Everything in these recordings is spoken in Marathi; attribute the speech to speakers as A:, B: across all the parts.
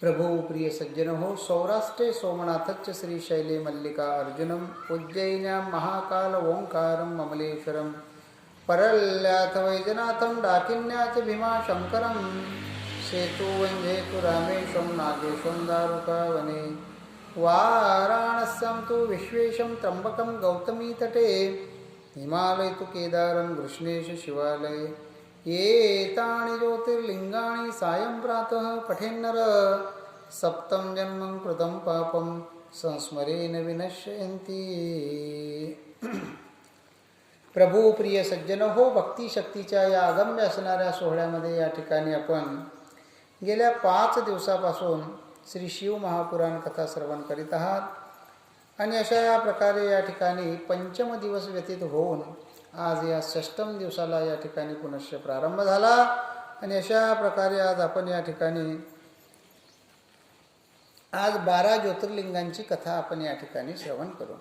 A: प्रभो प्रिय सज्जन हो, सौराष्ट्रे सोमनाथच्च श्रीशैले मल्लिका अर्जुनम, उज्जयिन्यां महाकाल ओंकारं ममलेश्वरं, परल्याथ वैजनाथं डाकिन्याच भीमाशंकरं, सेतुवञ्जेतु रामेशं नागेशं दारुकावने, वाराणस्यं तु विश्वेशं त्र्यम्बकं गौतमीतटे, हिमालय तु केदारं कृष्णेश शिवालये, एतानि ज्योतिर्लिंगाणि सायं प्रातः पठेन्नर, सप्तं जन्मं कृतं पापं संस्मरेन विनश्यन्ति. प्रभू प्रिय सज्जन हो, भक्ती शक्तीच्या या अगम्य असणाऱ्या सोहळ्यामध्ये या ठिकाणी आपण गेल्या 5 दिवसापासून श्री शिव महापुराण कथा श्रवण करीत आहात आणि अशा या प्रकारे या ठिकाणी पंचम दिवस व्यतीत होऊन आज या 6म दिवसाला या ठिकाणी पुनश्च प्रारंभ झाला आणि अशा प्रकारे आज आपण या ठिकाणी आज 12 ज्योतिर्लिंगांची कथा आपण या ठिकाणी श्रवण करू.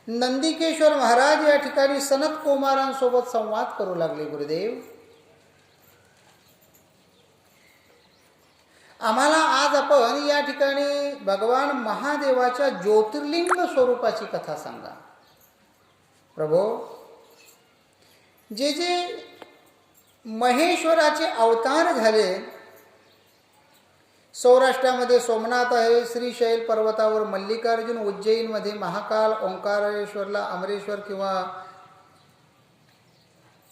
A: नंदिकेश्वर महाराज या ठिकाणी सनत कुमारांसोबत संवाद करू लागले. गुरुदेव, आम्हाला आज आपण या ठिकाणी भगवान महादेवाच्या ज्योतिर्लिंग स्वरूपाची कथा सांगा. प्रभो, जे जे महेश्वराचे अवतार झाले, सौराष्ट्रामध्ये सोमनाथ आहे, श्रीशैल पर्वतावर मल्लिकार्जुन, उज्जैनमध्ये महाकाल, ओंकारेश्वरला अमरेश्वर किंवा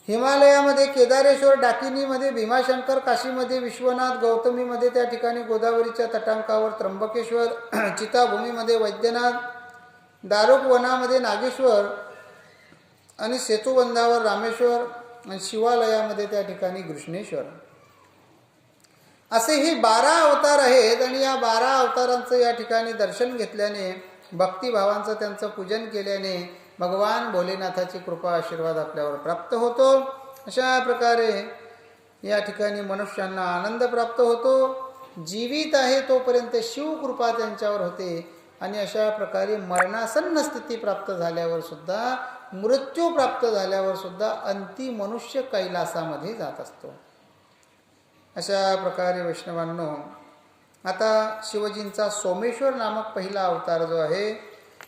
A: हिमालयामध्ये केदारेश्वर, डाकिनीमध्ये भीमाशंकर, काशीमध्ये विश्वनाथ, गौतमीमध्ये त्या ठिकाणी गोदावरीच्या तटांकावर त्र्यंबकेश्वर, चिताभूमीमध्ये वैद्यनाथ, दारुक वनामध्ये नागेश्वर आणि सेतुबंधावर रामेश्वर आणि शिवालयामध्ये त्या ठिकाणी कृष्णेश्वर, असे हे 12 अवतार आहेत. आणि या 12 अवतारांचं या ठिकाणी दर्शन घेतल्याने, भक्तिभावांचं त्यांचं पूजन केल्याने भगवान भोलेनाथाची कृपा आशीर्वाद आपल्यावर प्राप्त होतो. अशा प्रकारे या ठिकाणी मनुष्यांना आनंद प्राप्त होतो. जीवित आहे तोपर्यंत शिवकृपा त्यांच्यावर होते आणि अशा प्रकारे मरणासन्न स्थिती प्राप्त झाल्यावर सुद्धा, मृत्यू प्राप्त झाल्यावर सुद्धा अंती मनुष्य कैलासामध्ये जात असतो. अशा प्रकारे वैष्णवांनो, आता शिवजींचा सोमेश्वर नामक पहिला अवतार जो आहे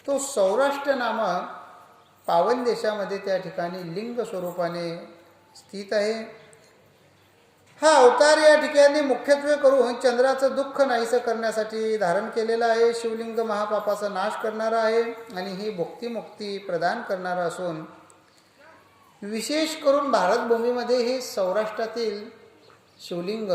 A: तो सौराष्ट्र नामक पावन देशामध्ये त्या ठिकाणी लिंग स्वरूपाने स्थित आहे. हा अवतार या ठिकाणी मुख्यत्वे करून चंद्राचं दुःख नाहीसं करण्यासाठी धारण केलेला आहे. शिवलिंग महापापाचा नाश करणारा आहे आणि ही भुक्तिमुक्ती प्रदान करणारा असून, विशेष करून भारतभूमीमध्ये हे सौराष्ट्रातील शिवलिंग